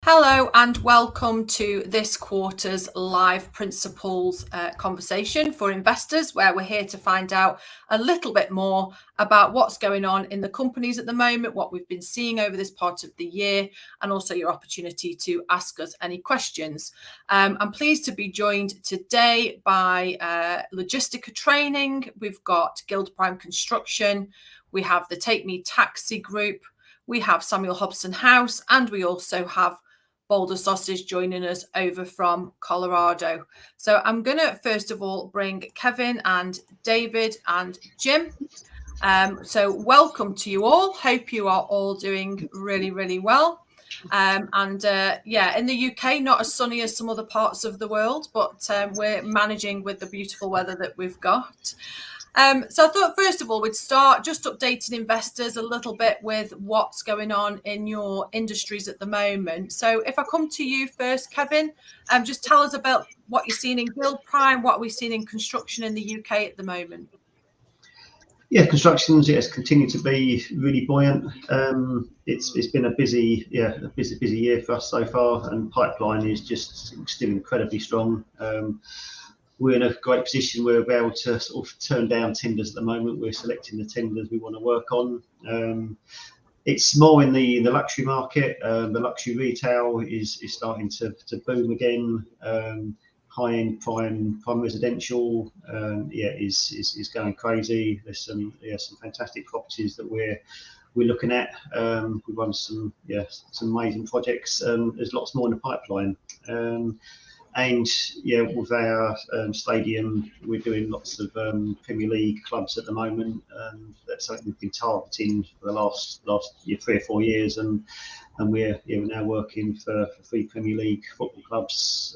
Hello and welcome to this quarter's live principals conversation for investors, where we're here to find out a little bit more about what's going on in the companies at the moment, what we've been seeing over this part of the year, and also your opportunity to ask us any questions. I'm pleased to be joined today by Logistica Training. We've got Guild Prime Construction. We have the Take Me Taxi Group. We have Samuel Hobson House, and we also have Boulder Sausage joining us over from Colorado. So I'm going to first of all bring Kevin and David and Jim. So welcome to you all. Hope you are all doing really, really well. Yeah, in the UK, not as sunny as some other parts of the world, but we're managing with the beautiful weather that we've got. So I thought, first of all, we'd start just updating investors a little bit with what's going on in your industries at the moment. So if I come to you first, Kevin, just tell us about what you're seeing in Guild Prime, what we're seeing in construction in the UK at the moment. Yeah, constructions continued to be really buoyant. It's been a busy year for us so far, and pipeline is just still incredibly strong. We're in a great position where we're able to sort of turn down tenders at the moment. We're selecting the tenders we want to work on. It's more in the luxury market. The luxury retail is starting to boom again. High-end prime residential is going crazy. There's some fantastic properties that we're looking at. We've run some amazing projects. There's lots more in the pipeline. And with our stadium, we're doing lots of Premier League clubs at the moment. That's something we've been targeting for the last 3 or 4 years, and we're now working for 3 Premier League football clubs.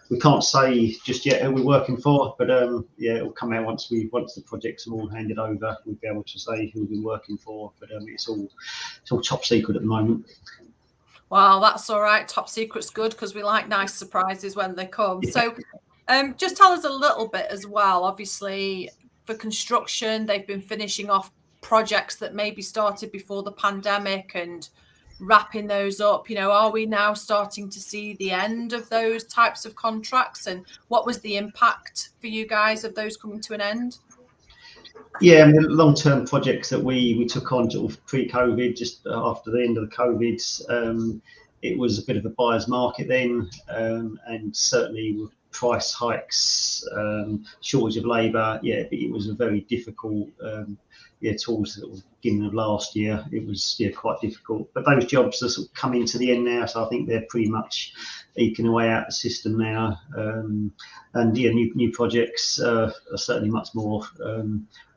We can't say just yet who we're working for, but it'll come out once the projects are all handed over. We'll be able to say who we've been working for, but it's all top secret at the moment. Well, that's all right. Top secret's good because we like nice surprises when they come. Yeah. So just tell us a little bit as well. Obviously, for construction, they've been finishing off projects that maybe started before the pandemic and wrapping those up. Are we now starting to see the end of those types of contracts? And what was the impact for you guys of those coming to an end? Yeah, I mean, long-term projects that we took on sort of pre-COVID, just after the end of the COVID, it was a bit of a buyer's market then, and certainly with price hikes, shortage of labour, it was a very difficult, towards the beginning of last year, it was quite difficult. But those jobs are sort of coming to the end now, so I think they're pretty much eking away out the system now, and new projects are certainly much more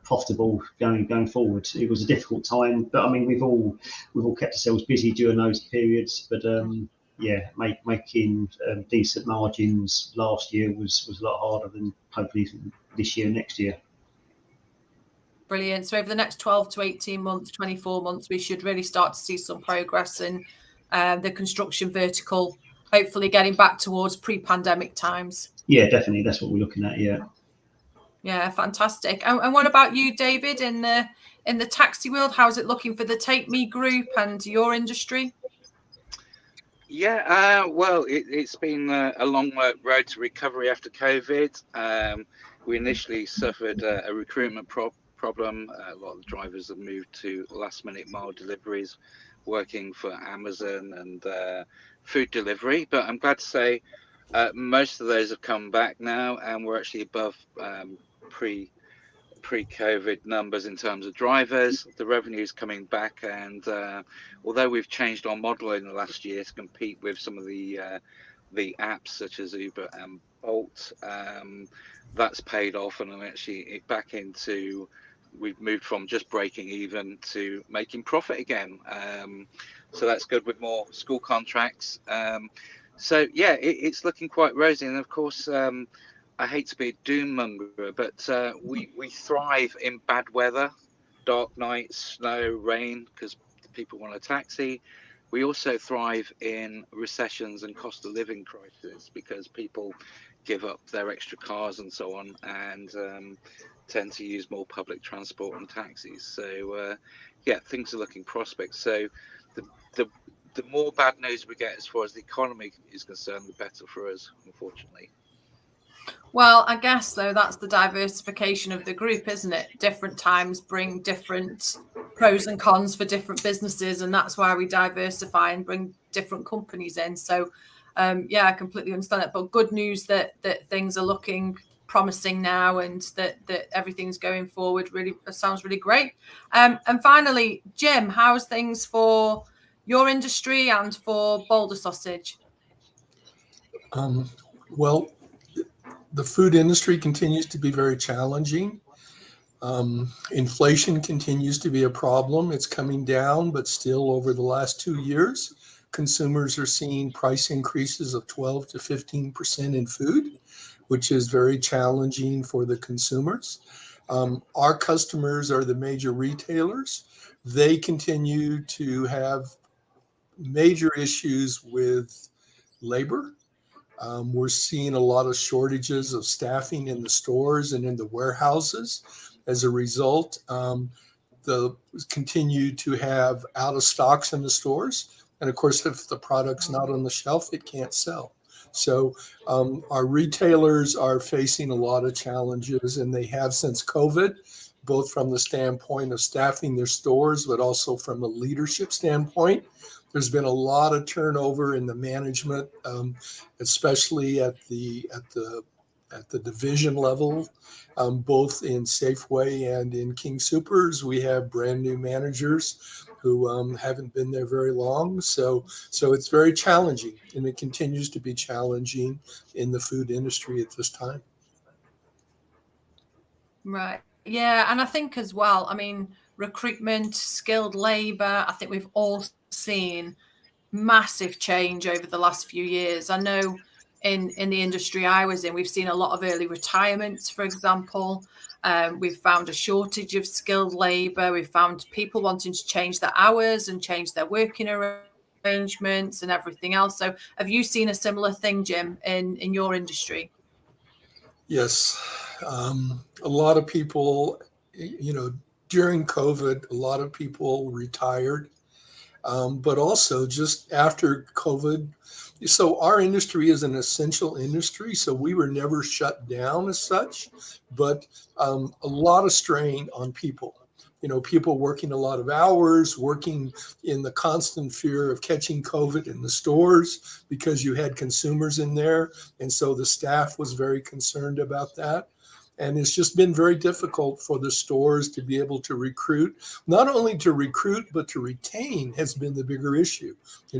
profitable going forward. It was a difficult time, but I mean we've all kept ourselves busy during those periods. But making decent margins last year was a lot harder than hopefully this year, next year. Brilliant. So over the next 12 to 18 months, 24 months, we should really start to see some progress in the construction vertical, hopefully getting back towards pre-pandemic times. Yeah, definitely. That's what we're looking at. Yeah. Yeah, fantastic. And what about you, David, in the taxi world? How's it looking for the Take Me Group and your industry? Yeah, well, it's been a long road to recovery after COVID. We initially suffered a recruitment problem. A lot of the drivers have moved to last-minute mile deliveries, working for Amazon and food delivery. But I'm glad to say most of those have come back now, and we're actually above pre-COVID numbers in terms of drivers. The revenue is coming back, and although we've changed our model in the last year to compete with some of the apps such as Uber and Bolt, that's paid off, and I'm actually back into. We've moved from just breaking even to making profit again. So that's good with more school contracts. So yeah, it's looking quite rosy, and of course. I hate to be a doom monger, but we thrive in bad weather, dark nights, snow, rain, because people want a taxi. We also thrive in recessions and cost of living crisis because people give up their extra cars and so on, and tend to use more public transport and taxis. So things are looking prospect. So the the more bad news we get as far as the economy is concerned, the better for us, unfortunately. Well, I guess, though, that's the diversification of the group, isn't it? Different times bring different pros and cons for different businesses, and that's why we diversify and bring different companies in. So, yeah, I completely understand it. But good news that things are looking promising now, and that everything's going forward. Really, sounds really great. And finally, Jim, how's things for your industry and for Boulder Sausage? Well, the food industry continues to be very challenging. Inflation continues to be a problem. It's coming down, but still over the last 2 years, consumers are seeing price increases of 12 to 15% in food, which is very challenging for the consumers. Our customers are the major retailers. They continue to have major issues with labor. We're seeing a lot of shortages of staffing in the stores and in the warehouses. As a result, the continue to have out of stocks in the stores. And of course, if the product's not on the shelf, it can't sell. So our retailers are facing a lot of challenges, and they have since COVID, both from the standpoint of staffing their stores, but also from a leadership standpoint. There's been a lot of turnover in the management, especially at the division level, both in Safeway and in King Soopers. We have brand new managers who haven't been there very long. So it's very challenging, and it continues to be challenging in the food industry at this time. Right. Yeah. And I think as well, I mean, recruitment, skilled labor, I think we've all seen massive change over the last few years. I know in the industry I was in, we've seen a lot of early retirements, for example. We've found a shortage of skilled labor. We've found people wanting to change their hours and change their working arrangements and everything else. So have you seen a similar thing, Jim, in your industry? Yes. A lot of people, during COVID, a lot of people retired. But also just after COVID. So our industry is an essential industry, so we were never shut down as such, but a lot of strain on people. People working a lot of hours, working in the constant fear of catching COVID in the stores because you had consumers in there. And so the staff was very concerned about that. And it's just been very difficult for the stores to be able to recruit. Not only to recruit, but to retain has been the bigger issue.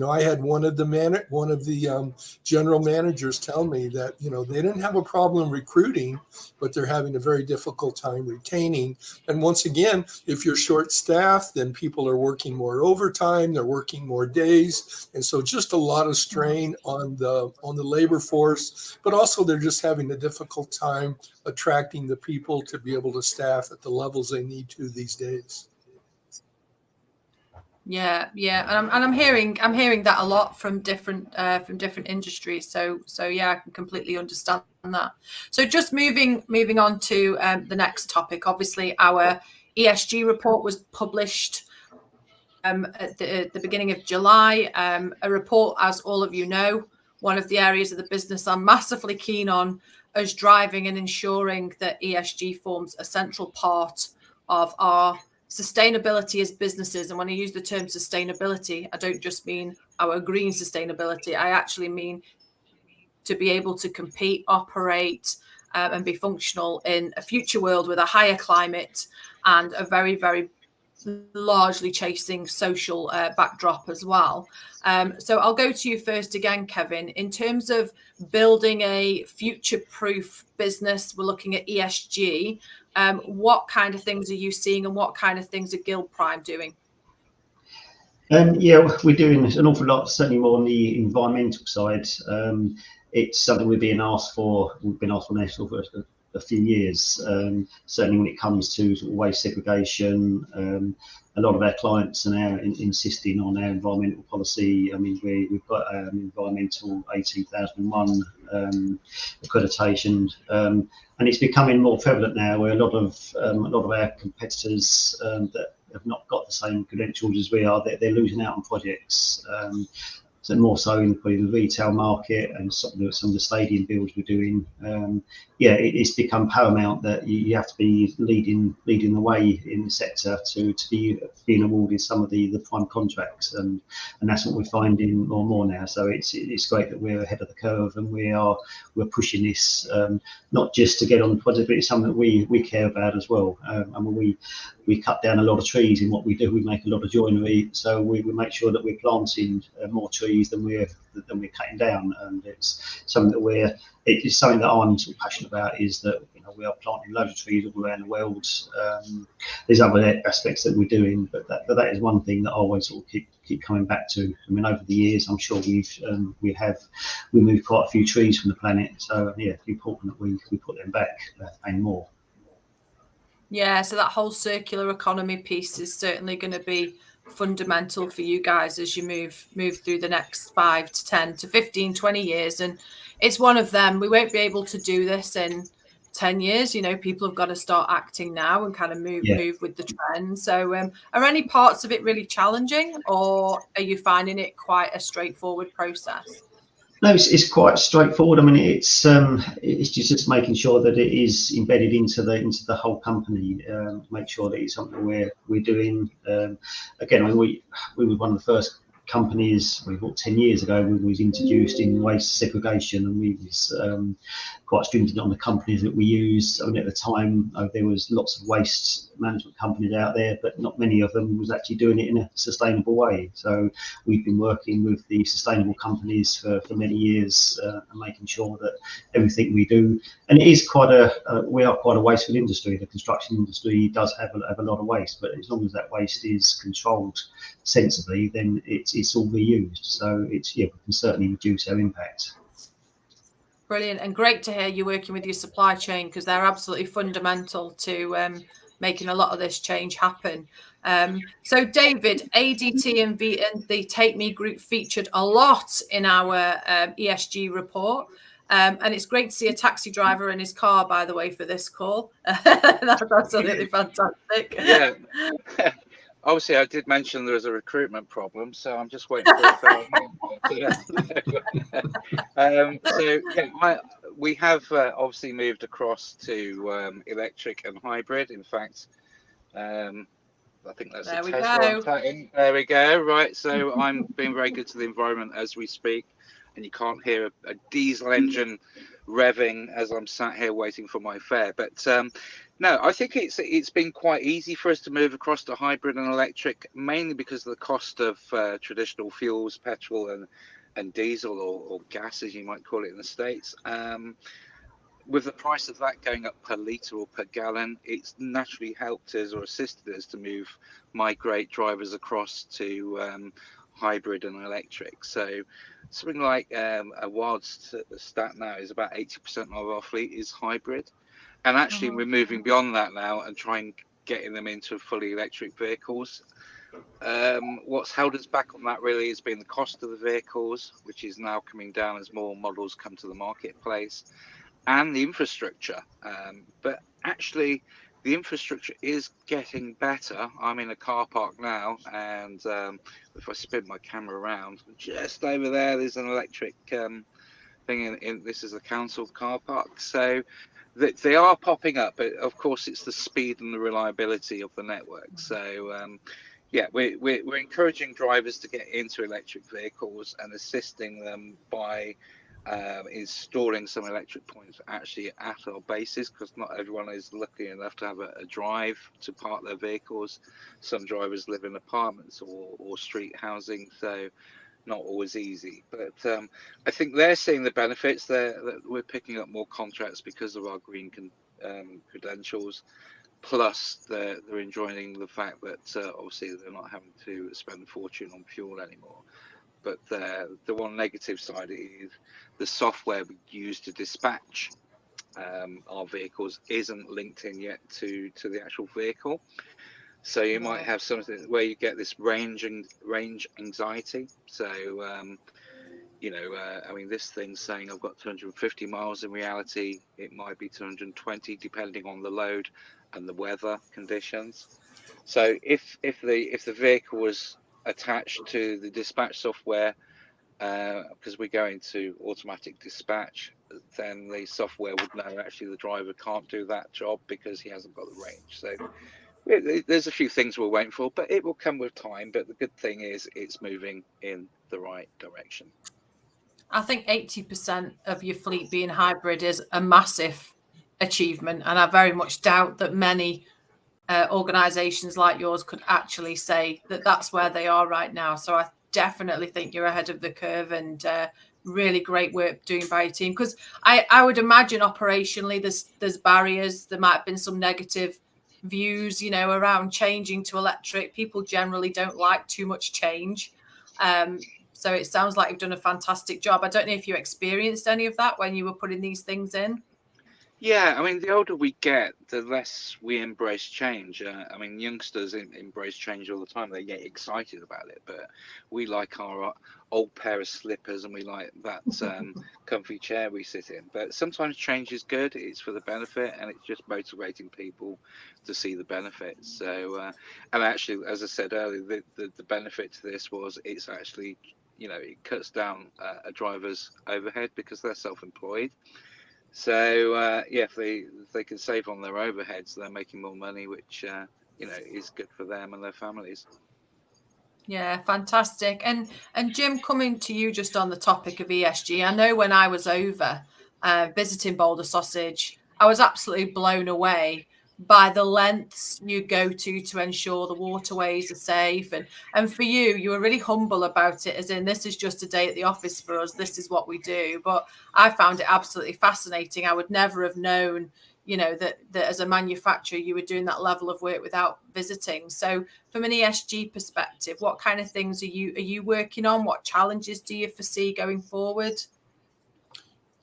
I had one of the general managers tell me that they didn't have a problem recruiting, but they're having a very difficult time retaining. And once again, if you're short-staffed, then people are working more overtime, they're working more days, and so just a lot of strain on the labor force. But also, they're just having a difficult time attracting the people to be able to staff at the levels they need to these days. Yeah, and I'm hearing that a lot from different industries. So yeah, I can completely understand that. So just moving on to the next topic. Obviously, our ESG report was published at the beginning of July. A report, as all of you know, one of the areas of the business I'm massively keen on as driving and ensuring that ESG forms a central part of our sustainability as businesses. And when I use the term sustainability, I don't just mean our green sustainability. I actually mean to be able to compete, operate, and be functional in a future world with a higher climate and a very, very largely chasing social backdrop as well. So I'll go to you first again, Kevin. In terms of building a future-proof business, we're looking at ESG. What kind of things are you seeing, and what kind of things are Guild Prime doing? Yeah, we're doing an awful lot, certainly more on the environmental side. It's something we've been asked for national for a few years. Certainly when it comes to sort of waste segregation, a lot of our clients are now insisting on our environmental policy. I mean, we've got environmental 18001 accreditation, and it's becoming more prevalent now, where a lot of our competitors that have not got the same credentials as we are, they're losing out on projects. So more so in probably the retail market and some of the stadium builds we're doing. It's become paramount that you have to be leading the way in the sector to be being awarded some of the prime contracts, and that's what we're finding more and more now. So it's great that we're ahead of the curve, and we're pushing this, not just to get on the project, but it's something that we care about as well. We cut down a lot of trees in what we do. We make a lot of joinery, so we make sure that we're planting more trees than we're cutting down. And it's something that I'm sort of passionate about, is that we are planting loads of trees all around the world. There's other aspects that we're doing, but that is one thing that I always sort of keep coming back to. I mean, over the years, I'm sure we moved quite a few trees from the planet. So it's important that we put them back and more. Yeah, so that whole circular economy piece is certainly going to be fundamental for you guys as you move through the next 5 to 10 to 15, 20 years. And it's one of them. We won't be able to do this in 10 years. People have got to start acting now and kind of move with the trend. So are any parts of it really challenging, or are you finding it quite a straightforward process? No, it's quite straightforward. I mean, it's just making sure that it is embedded into the whole company. Make sure that it's something we're doing. Again, I mean, we were one of the first companies, 10 years ago, we was introduced in waste segregation, and we was quite stringent on the companies that we use. I mean, at the time, there was lots of waste management companies out there, but not many of them was actually doing it in a sustainable way. So we've been working with the sustainable companies for many years, and making sure that everything we do, and it is we are quite a wasteful industry. The construction industry does have a lot of waste, but as long as that waste is controlled sensibly, then it's all reused. So we can certainly reduce our impact. Brilliant, and great to hear you working with your supply chain, because they're absolutely fundamental to making a lot of this change happen. So David, ADT and the Take Me Group featured a lot in our ESG report. And it's great to see a taxi driver in his car, by the way, for this call. That's absolutely fantastic. Yeah. Obviously, I did mention there was a recruitment problem, so I'm just waiting for we have obviously moved across to electric and hybrid. In fact, I think that's there a we Tesla. go. There we go. Right. So I'm being very good to the environment as we speak, and you can't hear a diesel engine revving as I'm sat here waiting for my fare. But no, I think it's been quite easy for us to move across to hybrid and electric, mainly because of the cost of traditional fuels, petrol and diesel, or gas, as you might call it in the States. With the price of that going up per litre or per gallon, it's naturally helped us or assisted us to migrate drivers across to hybrid and electric. So something like a wild stat now is about 80% of our fleet is hybrid. And actually, we're moving beyond that now and trying getting them into fully electric vehicles. What's held us back on that really has been the cost of the vehicles, which is now coming down as more models come to the marketplace, and the infrastructure. But actually, the infrastructure is getting better. I'm in a car park now, and if I spin my camera around, just over there's an electric thing. This is a council car park. So they are popping up, but of course it's the speed and the reliability of the network. So we're encouraging drivers to get into electric vehicles and assisting them by installing some electric points actually at our bases, because not everyone is lucky enough to have a drive to park their vehicles. Some drivers live in apartments or street housing, so not always easy. But I think they're seeing the benefits. That we're picking up more contracts because of our green credentials. Plus, they're enjoying the fact that obviously they're not having to spend a fortune on fuel anymore. But the one negative side is the software we use to dispatch our vehicles isn't linked in yet to the actual vehicle. So you might have something where you get this range anxiety. So I mean, this thing's saying I've got 250 miles. In reality, it might be 220, depending on the load and the weather conditions. So if the vehicle was attached to the dispatch software, because we go into automatic dispatch, then the software would know actually the driver can't do that job because he hasn't got the range. So there's a few things we're waiting for, but it will come with time. But the good thing is it's moving in the right direction. I think 80% of your fleet being hybrid is a massive achievement, and I very much doubt that many organizations like yours could actually say that that's where they are right now. So I definitely think you're ahead of the curve, and really great work doing by your team, because I would imagine operationally there's barriers. There might have been some negative views, you know, around changing to electric. People generally don't like too much change. So it sounds like you've done a fantastic job. I don't know if you experienced any of that when you were putting these things in. Yeah, I mean, the older we get, the less we embrace change. I mean, youngsters embrace change all the time. They get excited about it, but we like our old pair of slippers and we like that comfy chair we sit in. But sometimes change is good. It's for the benefit, and it's just motivating people to see the benefits. So, and actually, as I said earlier, the benefit to this was it's actually, you know, it cuts down a driver's overhead because they're self-employed. So yeah, if they can save on their overheads, they're making more money, which you know, is good for them and their families. Yeah, fantastic. And Jim, coming to you just on the topic of ESG, I know when I was over visiting Boulder Sausage, I was absolutely blown away by the lengths you go to ensure the waterways are safe. And for you, you were really humble about it, as in, this is just a day at the office for us. This is what we do. But I found it absolutely fascinating. I would never have known, you know, that as a manufacturer you were doing that level of work without visiting. So from an ESG perspective, what kind of things are you working on? What challenges do you foresee going forward?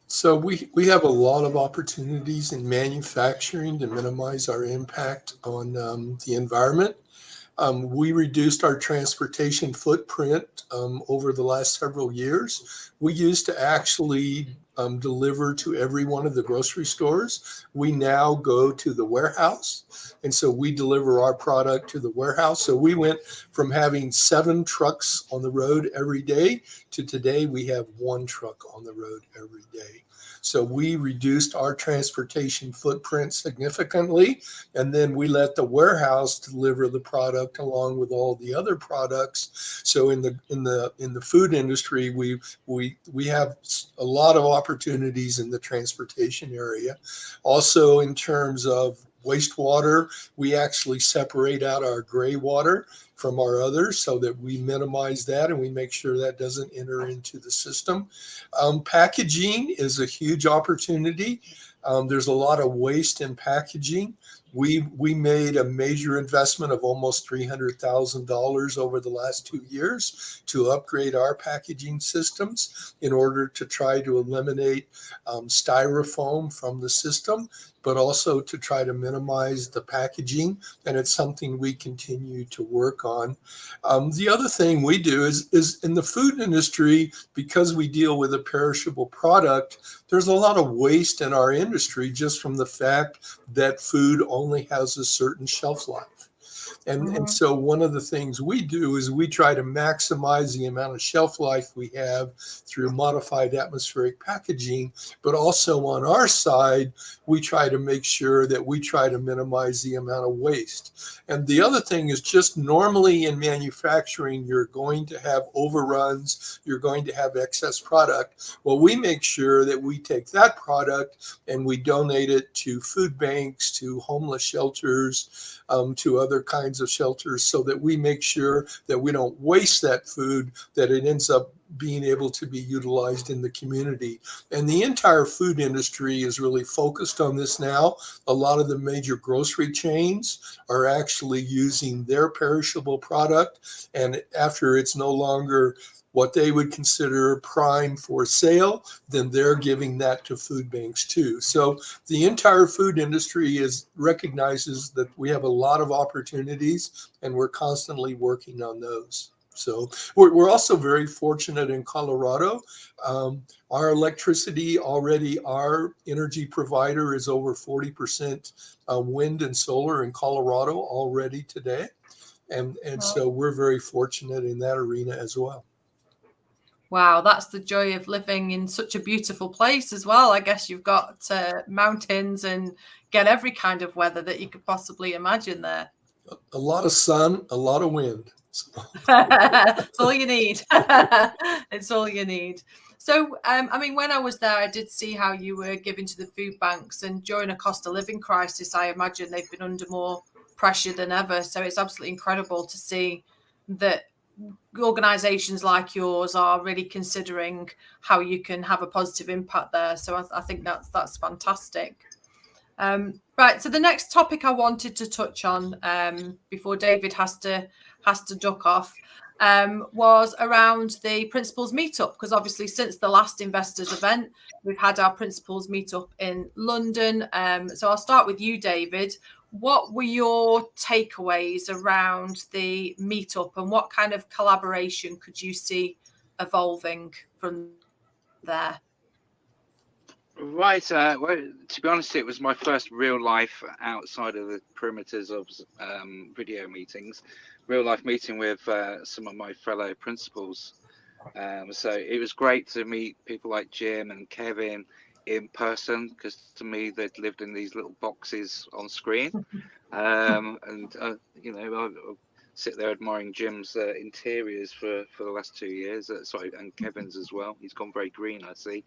So we have a lot of opportunities in manufacturing to minimize our impact on the environment. We reduced our transportation footprint over the last several years. We used to actually deliver to every one of the grocery stores. We now go to the warehouse. And so we deliver our product to the warehouse. So we went from having 7 trucks on the road every day to today we have 1 truck on the road every day. So we reduced our transportation footprint significantly, and then we let the warehouse deliver the product along with all the other products. So in the food industry, we have a lot of opportunities in the transportation area. Also, in terms of wastewater, we actually separate out our gray water from our others so that we minimize that and we make sure that doesn't enter into the system. Packaging is a huge opportunity. There's a lot of waste in packaging. We made a major investment of almost $300,000 over the last 2 years to upgrade our packaging systems in order to try to eliminate styrofoam from the system, but also to try to minimize the packaging. And it's something we continue to work on. The other thing we do is in the food industry, because we deal with a perishable product, there's a lot of waste in our industry just from the fact that food only has a certain shelf life. And so one of the things we do is we try to maximize the amount of shelf life we have through modified atmospheric packaging, but also on our side, we try to make sure that we try to minimize the amount of waste. And the other thing is just normally in manufacturing, you're going to have overruns, you're going to have excess product. Well, we make sure that we take that product and we donate it to food banks, to homeless shelters, to other kinds of shelters, so that we make sure that we don't waste that food, that it ends up being able to be utilized in the community. And the entire food industry is really focused on this now. A lot of the major grocery chains are actually using their perishable product, and after it's no longer what they would consider prime for sale, then they're giving that to food banks too. So the entire food industry recognizes that we have a lot of opportunities and we're constantly working on those. So we're also very fortunate in Colorado. Our electricity already, our energy provider is over 40% wind and solar in Colorado already today. And so we're very fortunate in that arena as well. Wow, that's the joy of living in such a beautiful place as well. I guess you've got mountains and get every kind of weather that you could possibly imagine there. A lot of sun, a lot of wind. It's all you need. It's all you need. So, I mean, when I was there, I did see how you were giving to the food banks, and during a cost of living crisis, I imagine they've been under more pressure than ever. So it's absolutely incredible to see that organisations like yours are really considering how you can have a positive impact there. So I think that's fantastic. Right, so the next topic I wanted to touch on before David has to duck off was around the Principals meetup, because obviously since the last investors event we've had our Principals meetup in London. So I'll start with you, David. What were your takeaways around the meetup, and what kind of collaboration could you see evolving from there? Right. Well, to be honest, it was my first real life outside of the perimeters of video meetings, real life meeting with some of my fellow principals. So it was great to meet people like Jim and Kevin in person, because to me they'd lived in these little boxes on screen. And you know, I sit there admiring Jim's interiors for the last 2 years. Sorry, and Kevin's as well. He's gone very green, I see.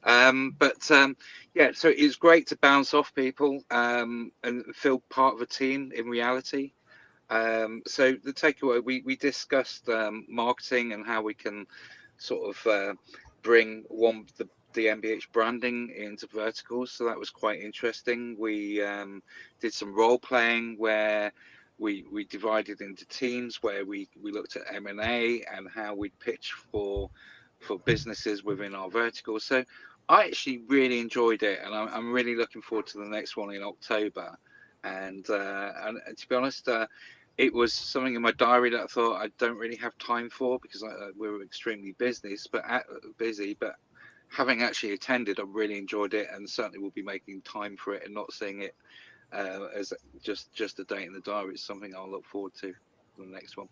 Yeah, so it's great to bounce off people and feel part of a team in reality. So the takeaway, we discussed marketing and how we can sort of bring the MBH branding into verticals. So that was quite interesting. We did some role playing where we divided into teams, where we looked at M&A and how we'd pitch for businesses within our verticals. So I actually really enjoyed it, and I'm really looking forward to the next one in October. And to be honest, it was something in my diary that I thought I don't really have time for, because we were extremely busy. But having actually attended, I really enjoyed it, and certainly will be making time for it and not seeing it as just a date in the diary. It's something I'll look forward to for the next one.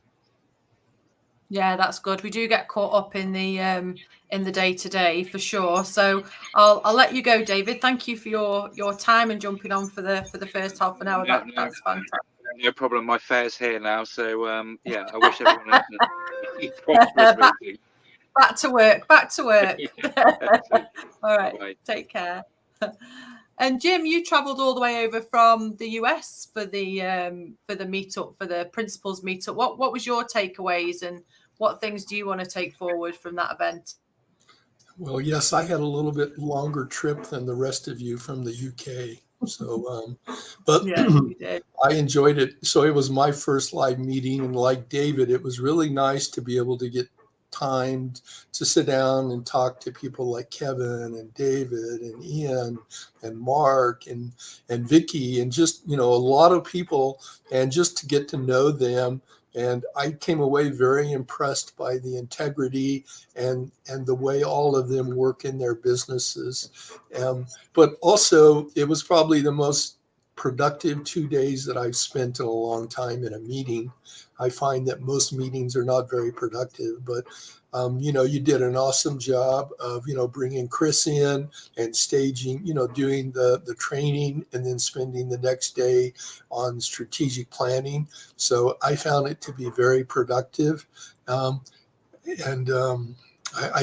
Yeah, that's good. We do get caught up in the day to day for sure. So I'll let you go, David. Thank you for your time and jumping on for the first half an hour. That's fantastic. No problem. My fare's here now, so yeah. I wish everyone a prosperous meeting. Back to work. Back to work. All right. Bye. Take care. And Jim, you travelled all the way over from the US for the meetup, for the Principals meetup. What was your takeaways, and what things do you want to take forward from that event? Well, yes, I had a little bit longer trip than the rest of you from the UK. So, but yeah, you did. I enjoyed it. So it was my first live meeting, and like David, it was really nice to be able to get time to sit down and talk to people like Kevin and David and Ian and Mark and Vicky, and just, you know, a lot of people, and just to get to know them. And I came away very impressed by the integrity and the way all of them work in their businesses. But also, it was probably the most productive 2 days that I've spent in a long time in a meeting. I find that most meetings are not very productive, but you know, you did an awesome job of, you know, bringing Chris in and staging, you know, doing the training, and then spending the next day on strategic planning. So I found it to be very productive. I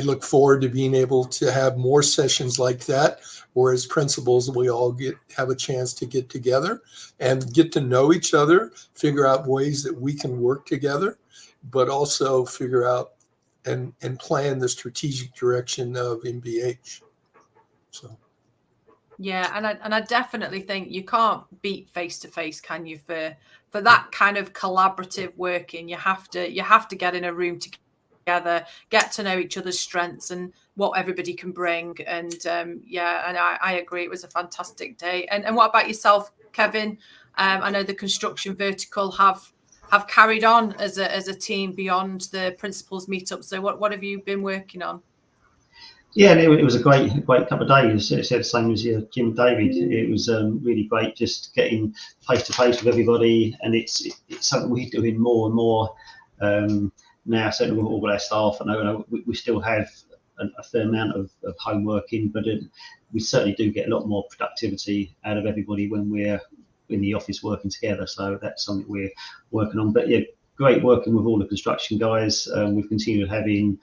look forward to being able to have more sessions like that, where as principals, we all have a chance to get together and get to know each other, figure out ways that we can work together, but also figure out and plan the strategic direction of MBH. So. Yeah, and I definitely think you can't beat face to face, can you? For that kind of collaborative working, you have to get in a room together, get to know each other's strengths and what everybody can bring. And yeah, and I agree, it was a fantastic day. And what about yourself, Kevin? I know the construction vertical have have carried on as a team beyond the principals meetup. So what have you been working on? Yeah, it was a great couple of days. It's the same as Jim and David. It was really great just getting face to face with everybody, and it's something we're doing more and more now. Certainly with all our staff, I know we still have a fair amount of home working, but we certainly do get a lot more productivity out of everybody when we're in the office working together. So that's something we're working on. But yeah, great working with all the construction guys. We've continued having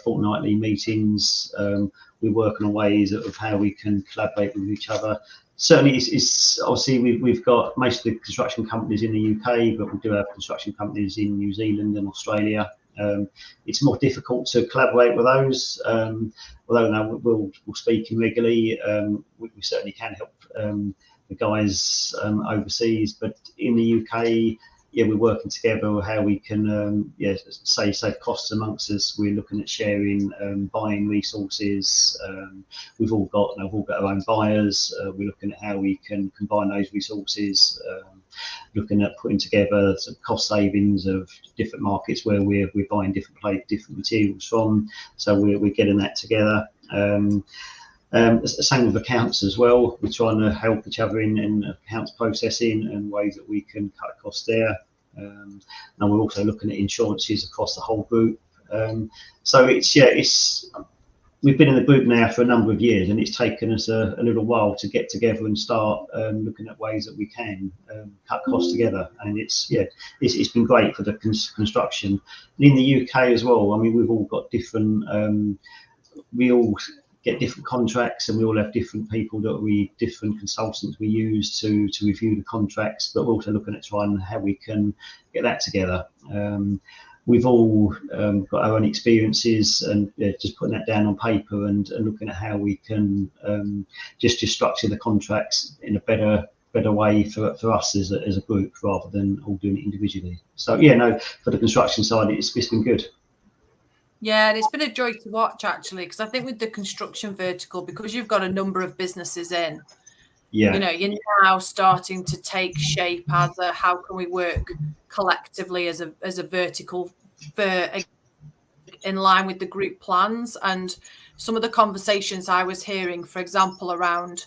fortnightly meetings. We're working on ways of how we can collaborate with each other. Certainly, it's obviously we've got most of the construction companies in the UK, but we do have construction companies in New Zealand and Australia. It's more difficult to collaborate with those. Although now we'll speaking regularly, we certainly can help the guys overseas. But in the UK, yeah, we're working together how we can save costs amongst us. We're looking at sharing buying resources. We've all got our own buyers. We're looking at how we can combine those resources. Looking at putting together some cost savings of different markets where we're buying different materials from. So we're getting that together. Same with accounts as well. We're trying to help each other in accounts processing and ways that we can cut costs there. And we're also looking at insurances across the whole group. So we've been in the group now for a number of years, and it's taken us a little while to get together and start looking at ways that we can cut costs together. And it's been great for the construction. And in the UK as well, I mean, we've all got different, we all get different contracts, and we all have different people different consultants we use to review the contracts, but we're also looking at trying how we can get that together. We've all got our own experiences, and just putting that down on paper and looking at how we can just structure the contracts in a better way for us as a group rather than all doing it individually. So for the construction side, it's been good. Yeah, and it's been a joy to watch, actually, because I think with the construction vertical, because you've got a number of businesses in, you're now starting to take shape as a how can we work collectively as a vertical in line with the group plans. And some of the conversations I was hearing, for example, around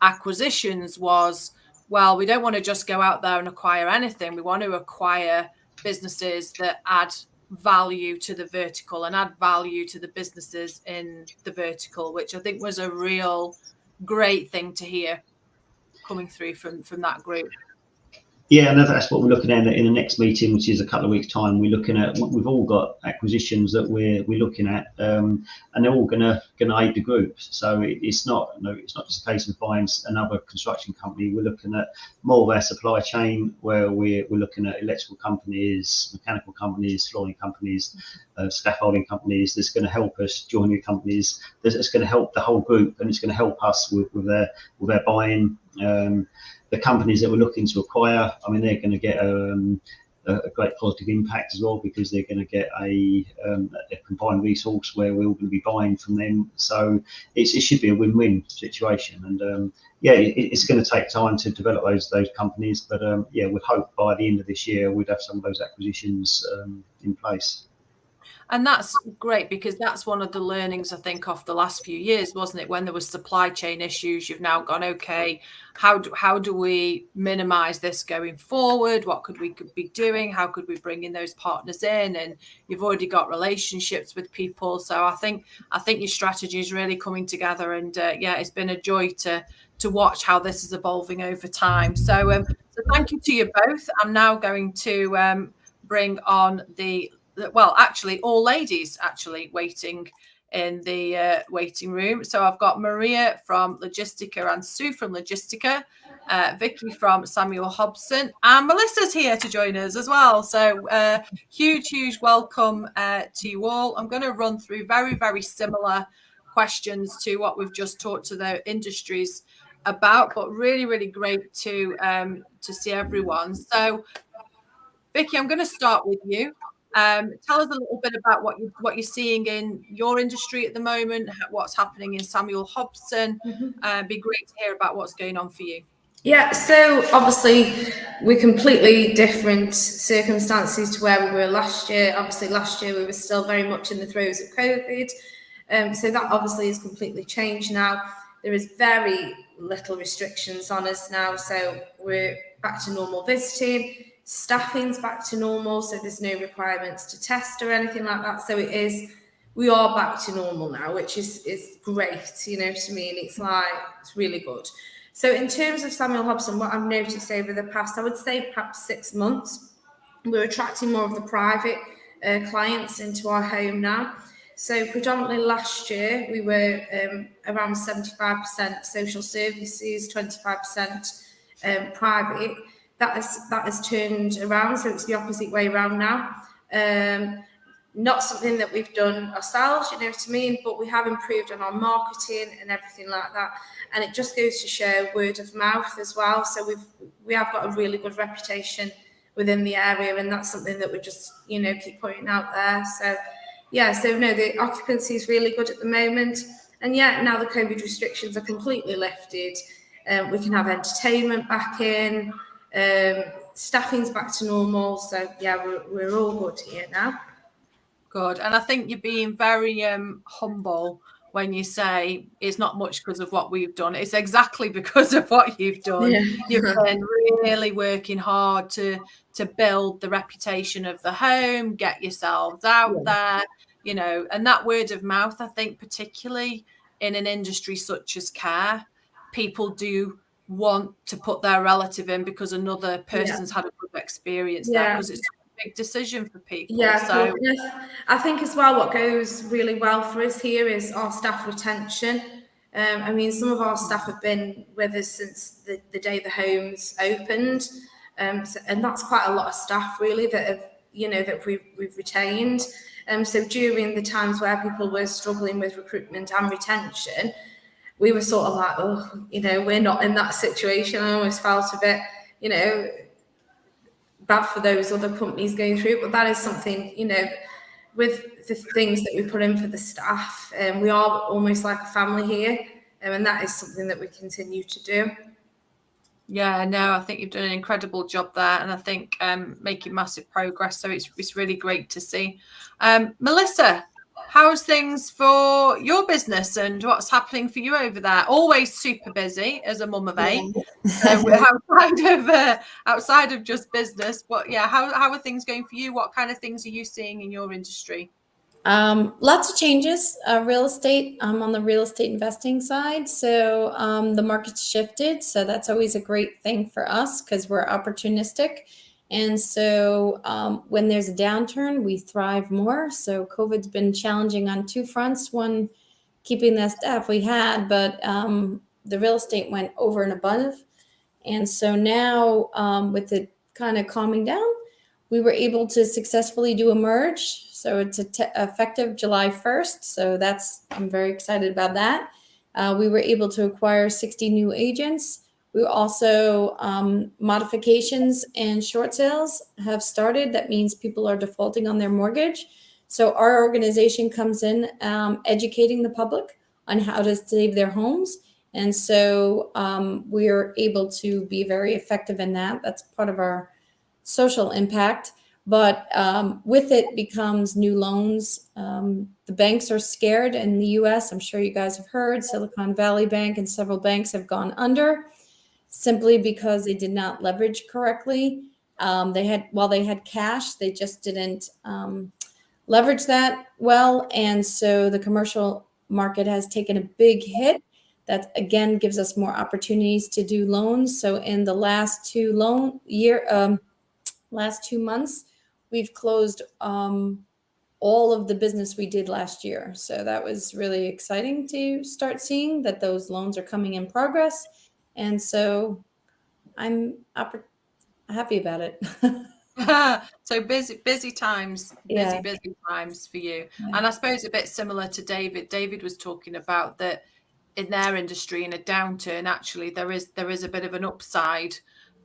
acquisitions was, well, we don't want to just go out there and acquire anything. We want to acquire businesses that add value to the vertical and add value to the businesses in the vertical, which I think was a real great thing to hear coming through from that group. Yeah, and that's what we're looking at in the next meeting, which is a couple of weeks' time. We're looking at, we've all got acquisitions that we're looking at, and they're all gonna aid the group. So it's not just a case of buying another construction company. We're looking at more of our supply chain, where we're looking at electrical companies, mechanical companies, flooring companies, scaffolding companies. That's going to help us, joinery companies. It's going to help the whole group, and it's going to help us with their buying. The companies that we're looking to acquire, I mean, they're going to get a great positive impact as well, because they're going to get a combined resource where we're all going to be buying from them. So it should be a win-win situation. And it's going to take time to develop those companies, but we hope by the end of this year we'd have some of those acquisitions in place. And that's great, because that's one of the learnings, I think, of the last few years, wasn't it? When there was supply chain issues, you've now gone, okay, how do we minimize this going forward? What could we be doing? How could we bring in those partners in? And you've already got relationships with people. So I think your strategy is really coming together. And it's been a joy to watch how this is evolving over time. So thank you to you both. I'm now going to bring on actually all ladies waiting in the waiting room. So I've got Maria from Logistica and Sue from Logistica, Vicky from Samuel Hobson, and Melissa's here to join us as well. So huge welcome to you all. I'm going to run through very, very similar questions to what we've just talked to the industries about, but really, really great to see everyone. So Vicky, I'm going to start with you. Tell us a little bit about what you're seeing in your industry at the moment, what's happening in Samuel Hobson. Be great to hear about what's going on for you. Yeah, so obviously we're completely different circumstances to where we were last year. Obviously, last year we were still very much in the throes of COVID. So that obviously has completely changed now. There is very little restrictions on us now. So we're back to normal visiting. Staffing's back to normal. So there's no requirements to test or anything like that. So we are back to normal now, which is great, you know what I mean? It's really good. So in terms of Samuel Hobson, what I've noticed over the past, I would say perhaps 6 months, we're attracting more of the private clients into our home now. So predominantly last year, we were around 75% social services, 25% private. That has turned around, so it's the opposite way around now. Not something that we've done ourselves, you know what I mean, but we have improved on our marketing and everything like that. And it just goes to show word of mouth as well. So we have got a really good reputation within the area, and that's something that we just, you know, keep putting out there. So yeah, so no, the occupancy is really good at the moment. And yeah, now the COVID restrictions are completely lifted. We can have entertainment back in, staffing's back to normal. So yeah, we're all good here now. Good. And I think you're being very humble when you say it's not much because of what we've done. It's exactly because of what you've done. Yeah. You've been really working hard to build the reputation of the home, get yourselves out there, you know, and that word of mouth, I think, particularly in an industry such as care, people do want to put their relative in because another person's had a good experience there, because it's a big decision for people. Yeah, so I think as well what goes really well for us here is our staff retention. I mean, some of our staff have been with us since the day the homes opened, and that's quite a lot of staff really that have, you know, that we've retained. So during the times where people were struggling with recruitment and retention, we were sort of like, oh, you know, we're not in that situation. I almost felt a bit, you know, bad for those other companies going through, but that is something, you know, with the things that we put in for the staff, we are almost like a family here, and that is something that we continue to do. Yeah, no, I think you've done an incredible job there, and I think making massive progress. So it's really great to see. Melissa, how's things for your business and what's happening for you over there? Always super busy as a mum of 8. So we're outside of just business, but yeah, how are things going for you? What kind of things are you seeing in your industry? Lots of changes. Real estate. I'm on the real estate investing side, so the market's shifted. So that's always a great thing for us because we're opportunistic. And so when there's a downturn, we thrive more. So COVID's been challenging on 2 fronts. One, keeping the staff we had, but the real estate went over and above. And so now with it kind of calming down, we were able to successfully do a merge. So it's effective July 1st. So I'm very excited about that. We were able to acquire 60 new agents. We also, modifications and short sales have started. That means people are defaulting on their mortgage. So our organization comes in educating the public on how to save their homes. And so we're able to be very effective in that. That's part of our social impact. But with it becomes new loans. The banks are scared in the US. I'm sure you guys have heard Silicon Valley Bank and several banks have gone under simply because they did not leverage correctly. They had cash, they just didn't leverage that well. And so the commercial market has taken a big hit. That again gives us more opportunities to do loans. So in the last 2 months, we've closed all of the business we did last year. So that was really exciting to start seeing that those loans are coming in progress. And so I'm happy about it. So busy times, Yeah. busy times for you. Yeah. And I suppose a bit similar to David. David was talking about that in their industry, in a downturn, actually there is a bit of an upside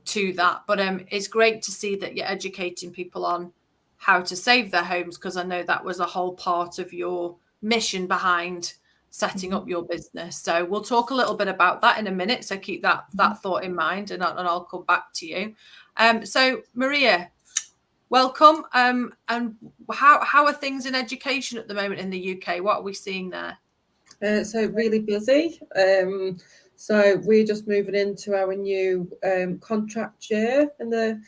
to that. But it's great to see that you're educating people on how to save their homes, because I know that was a whole part of your mission behind setting up your business. So we'll talk a little bit about that in a minute. So keep that thought in mind, and I'll come back to you. So Maria, welcome. And how are things in education at the moment in the UK? What are we seeing there? So really busy. So we're just moving into our new contract year in the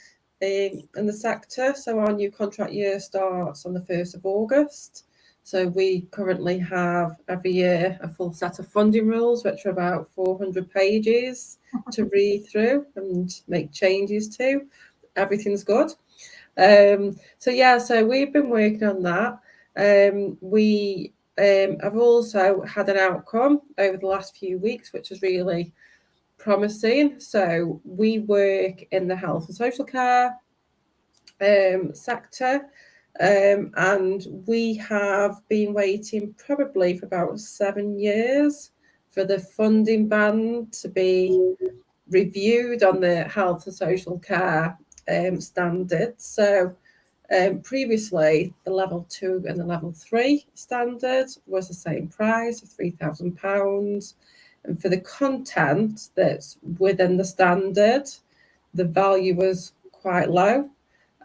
sector. So our new contract year starts on the 1st of August. So we currently have every year a full set of funding rules, which are about 400 pages to read through and make changes to. Everything's good. So we've been working on that. I've also had an outcome over the last few weeks, which is really promising. So we work in the health and social care sector, and we have been waiting probably for about 7 years for the funding band to be reviewed on the health and social care standards. So previously, the level 2 and the level 3 standard was the same price of £3,000. And for the content that's within the standard, the value was quite low.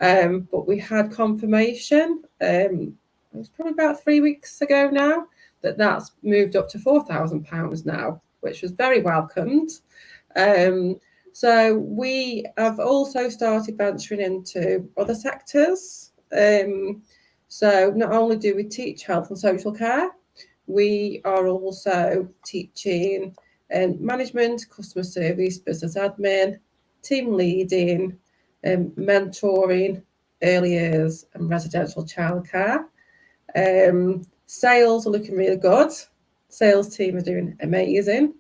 But we had confirmation, it was probably about 3 weeks ago now, that's moved up to £4,000 now, which was very welcomed. So we have also started venturing into other sectors. So not only do we teach health and social care, we are also teaching management, customer service, business admin, team leading, mentoring, early years and residential childcare. Sales are looking really good. Sales team are doing amazing.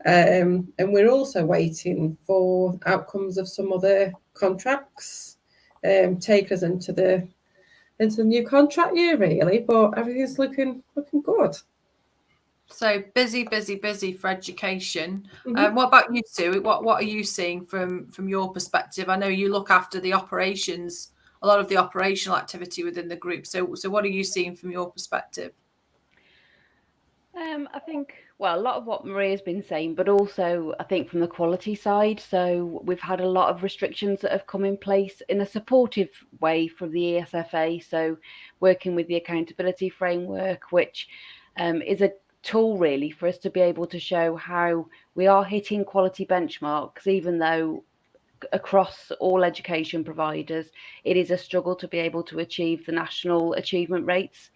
And we're also waiting for outcomes of some other contracts, take us into the new contract year, really. But everything's looking good. So busy for education. What about you, Sue? What are you seeing from your perspective? I know you look after the operations, a lot of the operational activity within the group. So what are you seeing from your perspective? I think, well, a lot of what Maria's been saying, but also I think from the quality side. So we've had a lot of restrictions that have come in place in a supportive way from the ESFA. So working with the accountability framework, which is a tool really for us to be able to show how we are hitting quality benchmarks, even though across all education providers, it is a struggle to be able to achieve the national achievement rates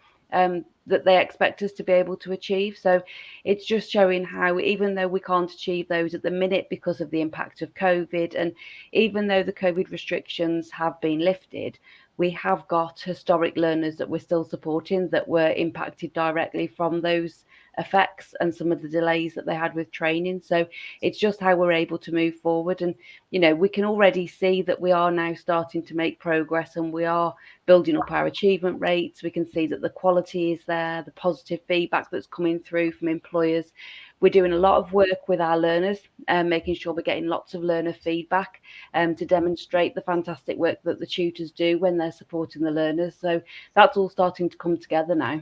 that they expect us to be able to achieve. So it's just showing how, even though we can't achieve those at the minute because of the impact of COVID, and even though the COVID restrictions have been lifted, we have got historic learners that we're still supporting that were impacted directly from those effects and some of the delays that they had with training. So it's just how we're able to move forward. And, you know, we can already see that we are now starting to make progress and we are building up our achievement rates. We can see that the quality is there, the positive feedback that's coming through from employers. We're doing a lot of work with our learners and making sure we're getting lots of learner feedback to demonstrate the fantastic work that the tutors do when they're supporting the learners. So that's all starting to come together now.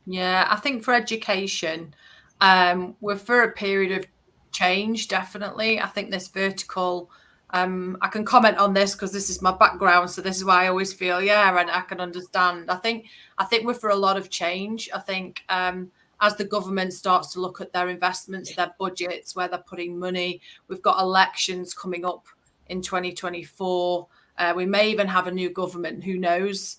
Yeah, I think for education, we're for a period of change, definitely. I think this vertical, I can comment on this because this is my background, so this is why I always feel, yeah, and I can understand. I think we're for a lot of change. I think as the government starts to look at their investments, their budgets, where they're putting money, we've got elections coming up in 2024. We may even have a new government, who knows,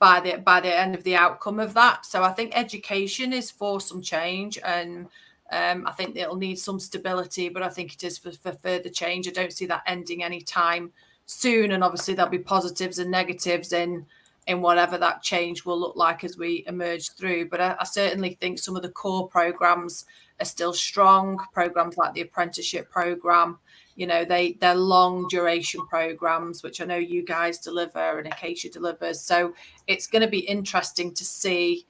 by the end of the outcome of that. So I think education is for some change, and I think it'll need some stability, but I think it is for further change. I don't see that ending anytime soon, and obviously there'll be positives and negatives in whatever that change will look like as we emerge through. But I certainly think some of the core programs are still strong. Programs like the apprenticeship program, you know, they're long duration programs, which I know you guys deliver and Acacia delivers. So it's going to be interesting to see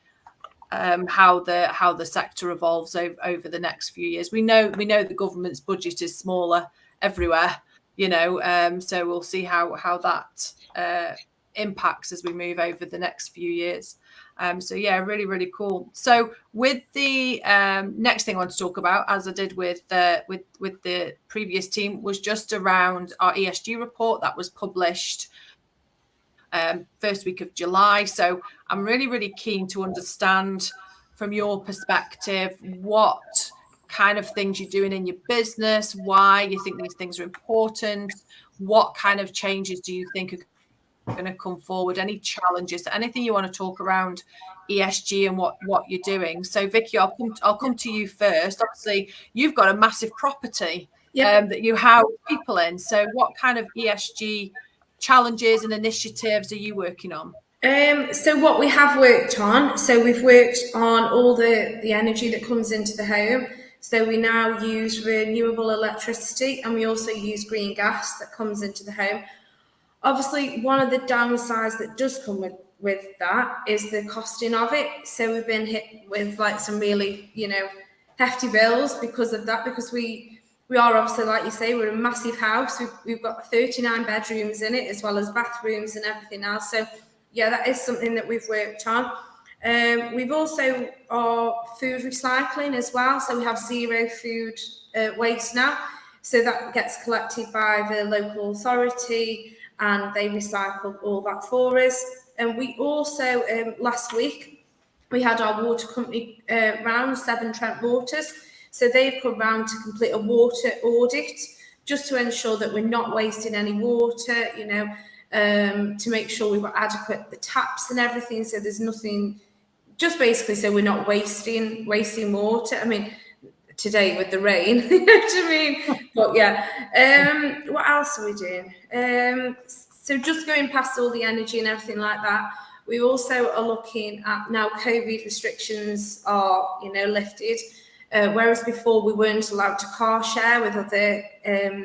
how the sector evolves over the next few years. We know the government's budget is smaller everywhere, you know, so we'll see how that impacts as we move over the next few years. So yeah, really, really cool. So with the next thing I want to talk about, as I did with the previous team, was just around our ESG report that was published first week of July. So I'm really, really keen to understand from your perspective what kind of things you're doing in your business, why you think these things are important, what kind of changes do you think are going to come forward, any challenges, anything you want to talk around ESG and what you're doing. So Vicky, I'll come to you first. Obviously, you've got a massive property that you house people in. So what kind of ESG challenges and initiatives are you working on? So what we have worked on, so we've worked on all the energy that comes into the home. So we now use renewable electricity, and we also use green gas that comes into the home. Obviously, one of the downsides that does come with that is the costing of it. So we've been hit with like some really, hefty bills because of that, because we are obviously, like you say, we're a massive house. We've got 39 bedrooms in it, as well as bathrooms and everything else. So yeah, that is something that we've worked on. We've also are food recycling as well. So we have zero food waste now. So that gets collected by the local authority, and they recycle all that for us. And we also, last week, we had our water company round, Severn Trent Waters. So they've come round to complete a water audit, just to ensure that we're not wasting any water, to make sure we've got adequate the taps and everything. So there's nothing, just basically so we're not wasting water. I mean, today with the rain, you know what I mean? But yeah, what else are we doing? So just going past all the energy and everything like that, we also are looking at now COVID restrictions are, lifted. Whereas before we weren't allowed to car share with other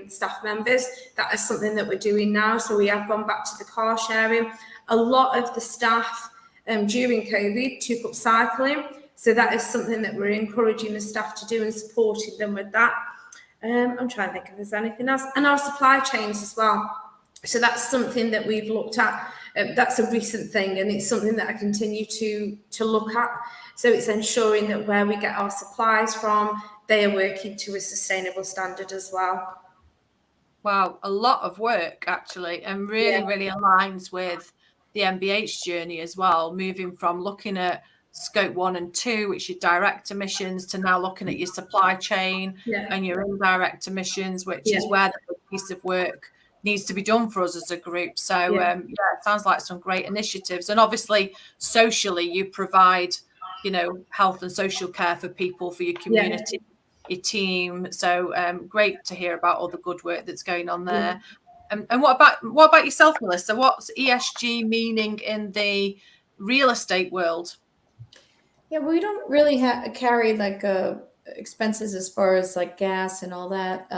staff members, that is something that we're doing now. So we have gone back to the car sharing. A lot of the staff during COVID took up cycling. So that is something that we're encouraging the staff to do and supporting them with that. I'm trying to think if there's anything else. And our supply chains as well. So that's something that we've looked at. That's a recent thing, and it's something that I continue to look at. So it's ensuring that where we get our supplies from, they are working to a sustainable standard as well. Wow, a lot of work actually, and really aligns with the MBH journey as well, moving from looking at scope 1 and 2, which are direct emissions, to now looking at your supply chain and your indirect emissions, which is where the piece of work needs to be done for us as a group. So it sounds like some great initiatives. And obviously socially you provide, health and social care for people, for your community, your team. So great to hear about all the good work that's going on there. And what about yourself, Melissa? What's ESG meaning in the real estate world? Yeah, we don't really carry like expenses as far as like gas and all that.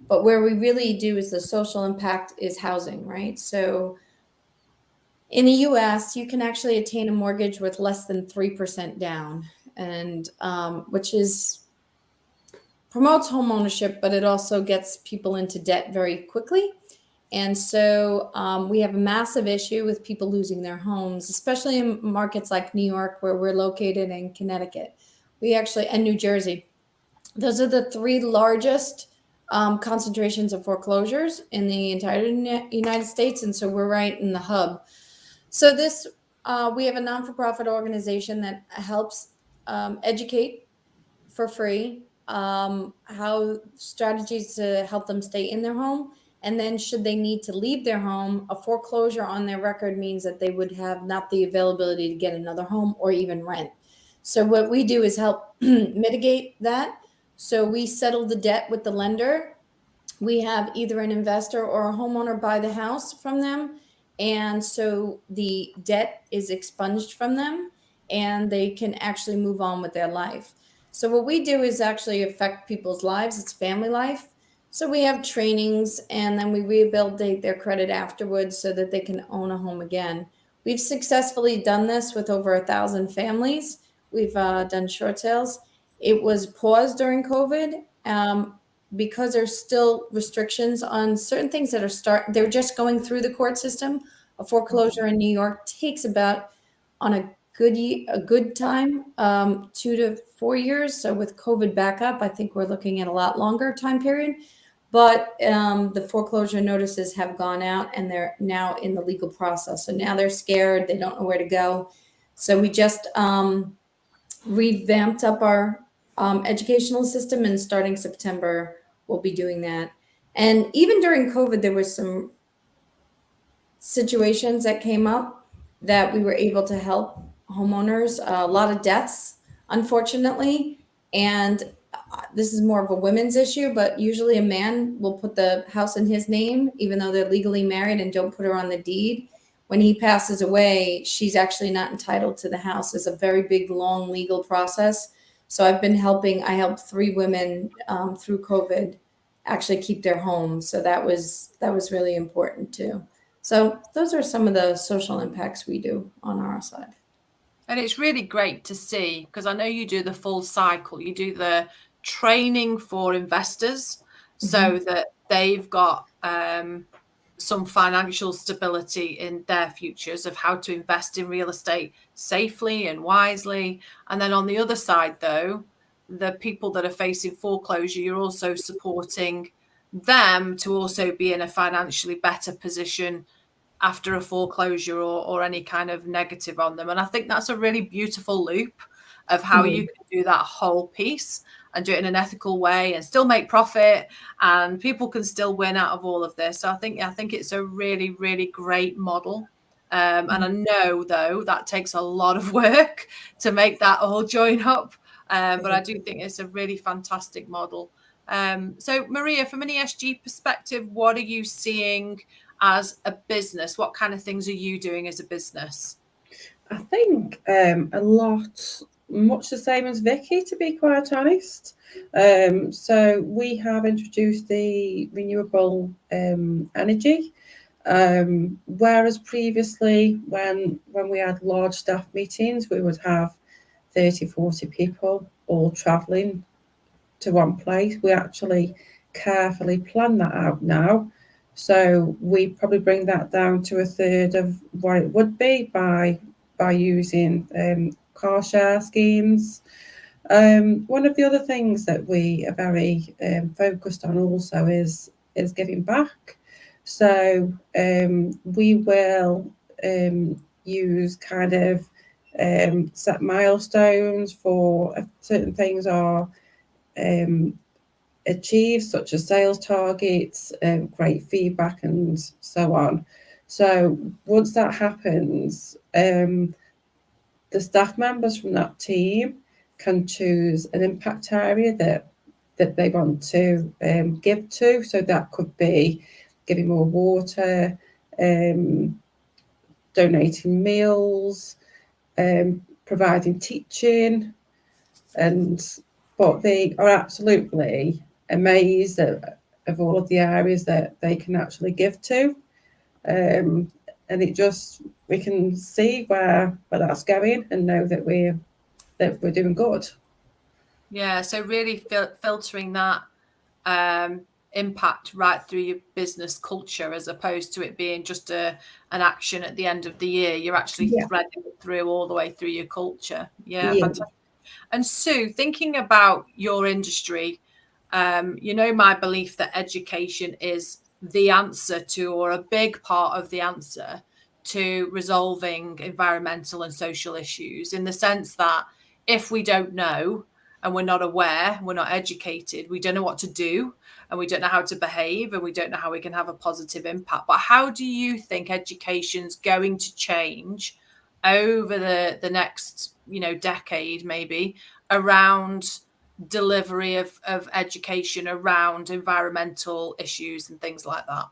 But where we really do is the social impact is housing, right? So in the US, you can actually attain a mortgage with less than 3% down, and which promotes home ownership, but it also gets people into debt very quickly. And so we have a massive issue with people losing their homes, especially in markets like New York, where we're located, in Connecticut. And New Jersey. Those are the three largest concentrations of foreclosures in the entire United States. And so we're right in the hub. So we have a non-for-profit organization that helps educate for free how strategies to help them stay in their home. And then should they need to leave their home, a foreclosure on their record means that they would have not the availability to get another home or even rent. So what we do is help mitigate that. So we settle the debt with the lender. We have either an investor or a homeowner buy the house from them. And so the debt is expunged from them and they can actually move on with their life. So what we do is actually affect people's lives. It's family life. So we have trainings, and then we rehabilitate their credit afterwards so that they can own a home again. We've successfully done this with over 1,000 families. We've done short sales. It was paused during COVID because there's still restrictions on certain things that they're just going through the court system. A foreclosure in New York takes about, on a good time, 2 to 4 years. So with COVID back up, I think we're looking at a lot longer time period. But the foreclosure notices have gone out and they're now in the legal process. So now they're scared. They don't know where to go. So we just revamped up our educational system, and starting September, we'll be doing that. And even during COVID, there was some situations that came up that we were able to help homeowners. A lot of deaths, unfortunately, and this is more of a women's issue, but usually a man will put the house in his name, even though they're legally married, and don't put her on the deed. When he passes away, she's actually not entitled to the house. It's a very big, long legal process. So I've been helping. I helped 3 women through COVID actually keep their homes. So that was really important too. So those are some of the social impacts we do on our side. And it's really great to see, because I know you do the full cycle. You do the training for investors so that they've got some financial stability in their futures of how to invest in real estate safely and wisely. And then on the other side, though, the people that are facing foreclosure, you're also supporting them to also be in a financially better position after a foreclosure or any kind of negative on them. And I think that's a really beautiful loop of how you can do that whole piece and do it in an ethical way and still make profit, and people can still win out of all of this. So I think it's a really, really great model. And I know, though, that takes a lot of work to make that all join up. But I do think it's a really fantastic model. So Maria, from an ESG perspective, what are you seeing as a business? What kind of things are you doing as a business? I think a lot, much the same as Vicky, to be quite honest. So we have introduced the renewable energy, whereas previously when we had large staff meetings, we would have 30, 40 people all travelling to one place. We actually carefully plan that out now. So we probably bring that down to a third of what it would be by using car share schemes. One of the other things that we are very focused on also is giving back. So we will use kind of set milestones for certain things are achieved, such as sales targets, great feedback, and so on. So once that happens, the staff members from that team can choose an impact area that they want to give to. So that could be giving more water, donating meals, providing teaching, but they are absolutely amazed of all of the areas that they can actually give to. And we can see where that's going and know that we're doing good. Yeah, so really filtering that impact right through your business culture, as opposed to it being just an action at the end of the year. You're actually threading it through all the way through your culture. Yeah. Fantastic. And Sue, thinking about your industry, my belief that education is the answer to, or a big part of the answer to, resolving environmental and social issues, in the sense that if we don't know and we're not aware, we're not educated, we don't know what to do, and we don't know how to behave, and we don't know how we can have a positive impact. But how do you think education's going to change over the next decade, maybe, around delivery of education around environmental issues and things like that?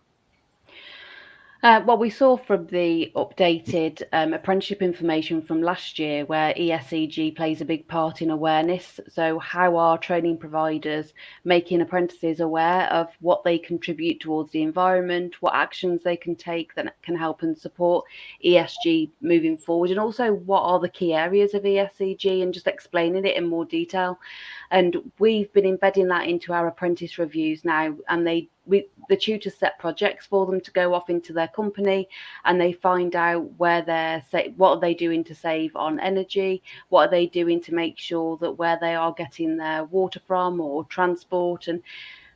What we saw from the updated apprenticeship information from last year, where ESG plays a big part in awareness. So how are training providers making apprentices aware of what they contribute towards the environment, what actions they can take that can help and support ESG moving forward, and also what are the key areas of ESG, and just explaining it in more detail. And we've been embedding that into our apprentice reviews now, and they the tutors set projects for them to go off into their company, and they find out where what are they doing to save on energy, what are they doing to make sure that where they are getting their water from or transport, and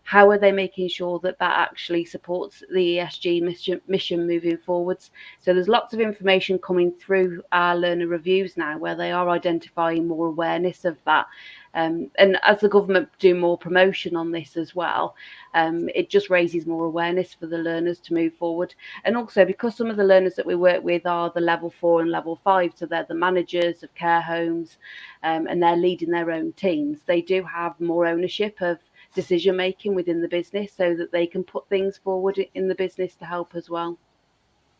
how are they making sure that actually supports the ESG mission moving forwards. So there's lots of information coming through our learner reviews now where they are identifying more awareness of that. And as the government do more promotion on this as well, it just raises more awareness for the learners to move forward. And also because some of the learners that we work with are the level 4 and level 5, so they're the managers of care homes, and they're leading their own teams, they do have more ownership of decision making within the business so that they can put things forward in the business to help as well.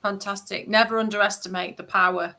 Fantastic. Never underestimate the power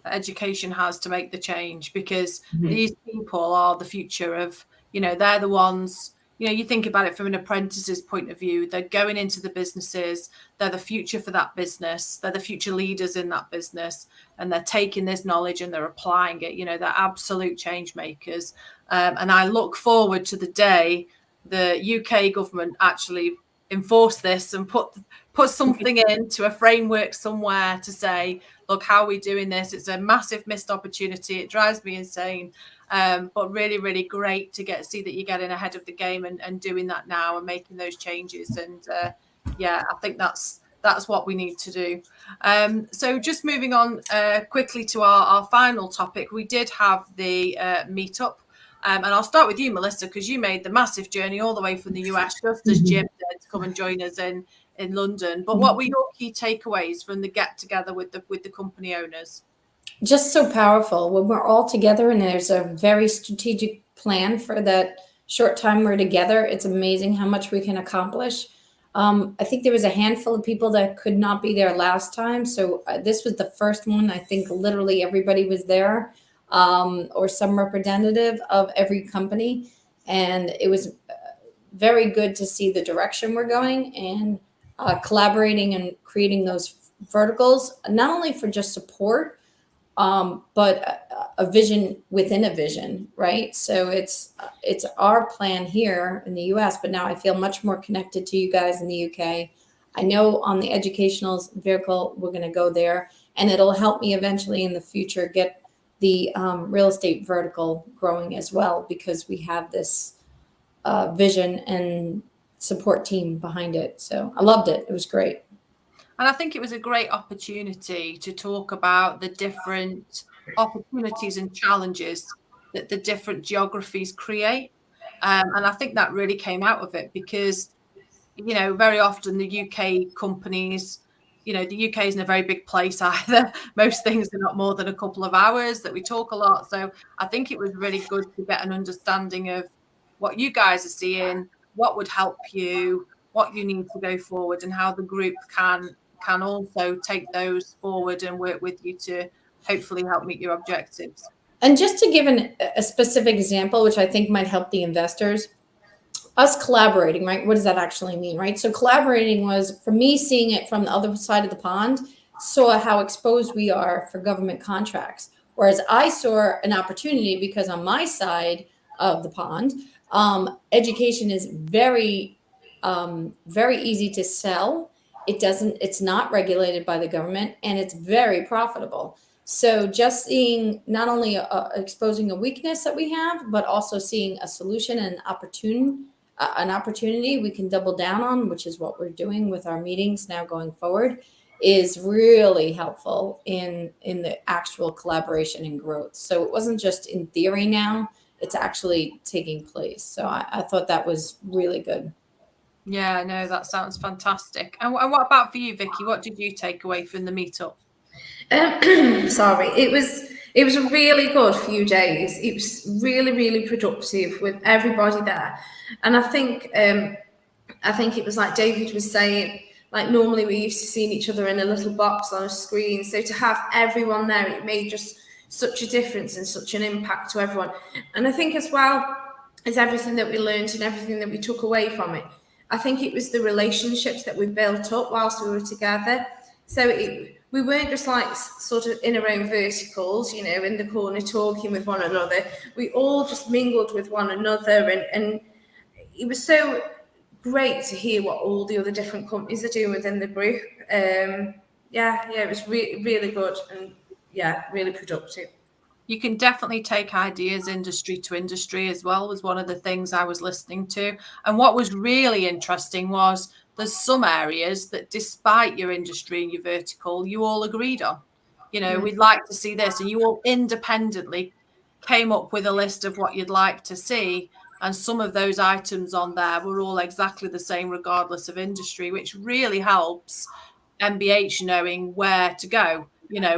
that education has to make the change, because these people are the future of, they're the ones, you think about it from an apprentice's point of view, they're going into the businesses, they're the future for that business, they're the future leaders in that business, and they're taking this knowledge and they're applying it, they're absolute change makers. And I look forward to the day the UK government actually enforce this and put something into a framework somewhere to say, look, how are we doing this? It's a massive missed opportunity. It drives me insane. But really, really great to see that you're getting ahead of the game and doing that now and making those changes. And I think that's what we need to do. So just moving on quickly to our final topic, we did have the meetup. And I'll start with you, Melissa, because you made the massive journey all the way from the US, just as Jim did, to come and join us in London. But what were your key takeaways from the get together with the company owners? Just so powerful when we're all together, and there's a very strategic plan for that short time we're together. It's amazing how much we can accomplish. I think there was a handful of people that could not be there last time. So this was the first one. I think literally everybody was there. Or some representative of every company. And it was very good to see the direction we're going and collaborating and creating those verticals, not only for just support, but a vision within a vision, right? So it's our plan here in the US, but now I feel much more connected to you guys in the UK. I know on the educational vertical, we're going to go there, and it'll help me eventually in the future get the real estate vertical growing as well, because we have this vision and support team behind it. So I loved it. It was great. And I think it was a great opportunity to talk about the different opportunities and challenges that the different geographies create. And I think that really came out of it because, very often the UK companies, the UK isn't a very big place either. Most things are not more than a couple of hours, that we talk a lot. So I think it was really good to get an understanding of what you guys are seeing, what would help you, what you need to go forward, and how the group can also take those forward and work with you to hopefully help meet your objectives. And just to give a specific example, which I think might help the investors, us collaborating, right? What does that actually mean, right? So collaborating was, for me, seeing it from the other side of the pond, saw how exposed we are for government contracts. Whereas I saw an opportunity because on my side of the pond, education is very, very easy to sell. It's not regulated by the government, and it's very profitable. So just seeing not only exposing a weakness that we have, but also seeing a solution and an opportunity we can double down on, which is what we're doing with our meetings now going forward, is really helpful in the actual collaboration and growth. So it wasn't just in theory now, it's actually taking place. So I thought that was really good. Yeah, no, that sounds fantastic. And what about for you, Vicky? What did you take away from the meetup? Sorry, it was a really good few days. It was really, really productive with everybody there. And I think it was like David was saying, like normally we used to seeing each other in a little box on a screen. So to have everyone there, it made just such a difference and such an impact to everyone. And I think as well as everything that we learned and everything that we took away from it, I think it was the relationships that we built up whilst we were together. So we weren't just like sort of in our own verticals, in the corner talking with one another. We all just mingled with one another, and it was so great to hear what all the other different companies are doing within the group. It was really good and really productive. You can definitely take ideas industry to industry as well, was one of the things I was listening to. And what was really interesting was there's some areas that despite your industry and your vertical, you all agreed on. We'd like to see this, and you all independently came up with a list of what you'd like to see. And some of those items on there were all exactly the same, regardless of industry, which really helps MBH knowing where to go,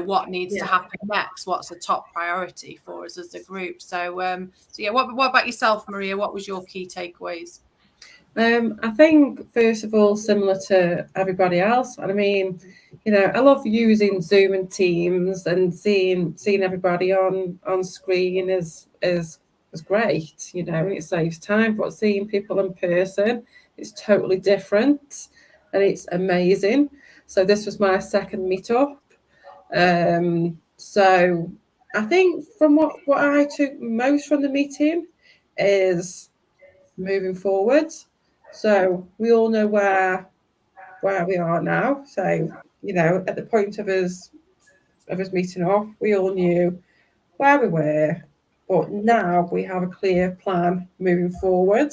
what needs to happen next, what's the top priority for us as a group. So what about yourself, Maria? What was your key takeaways? I think, first of all, similar to everybody else, and I mean, I love using Zoom and Teams, and seeing everybody on screen is great, it saves time, but seeing people in person is totally different, and it's amazing. So this was my second meetup. So I think from what I took most from the meeting is moving forward. So we all know where we are now. So, at the point of us meeting up, we all knew where we were, but now we have a clear plan moving forward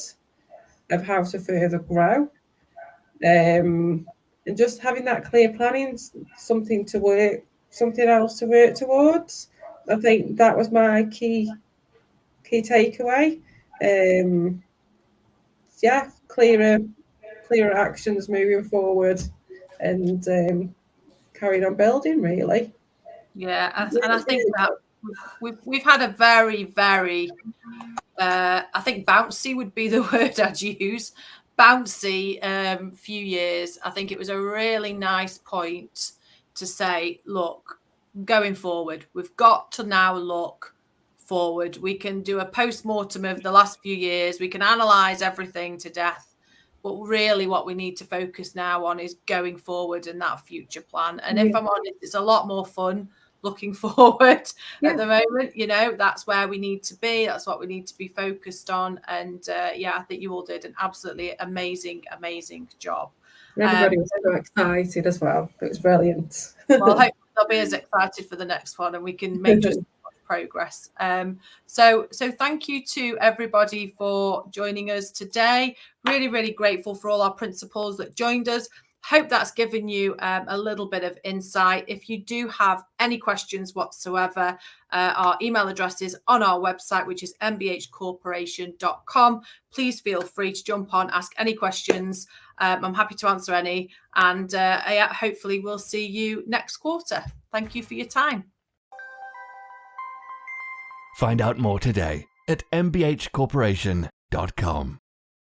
of how to further grow. And just having that clear planning, something else to work towards. I think that was my key takeaway. Clearer actions moving forward, and carrying on building, really. Yeah, and I think that we've had a very, very I think bouncy would be the word I'd use. Bouncy few years. I think it was a really nice point to say, look, going forward, we've got to now look forward. We can do a post-mortem of the last few years. We can analyze everything to death. But really what we need to focus now on is going forward and that future plan. And if I'm honest, it's a lot more fun looking forward at the moment. That's where we need to be. That's what we need to be focused on. And I think you all did an absolutely amazing job. Everybody was so excited as well. It was brilliant. Well, hopefully they'll be as excited for the next one, and we can make just progress. So thank you to everybody for joining us today. Really, really grateful for all our principals that joined us. Hope that's given you a little bit of insight. If you do have any questions whatsoever, our email address is on our website, which is mbhcorporation.com. Please feel free to jump on, ask any questions. I'm happy to answer any. And hopefully we'll see you next quarter. Thank you for your time. Find out more today at mbhcorporation.com.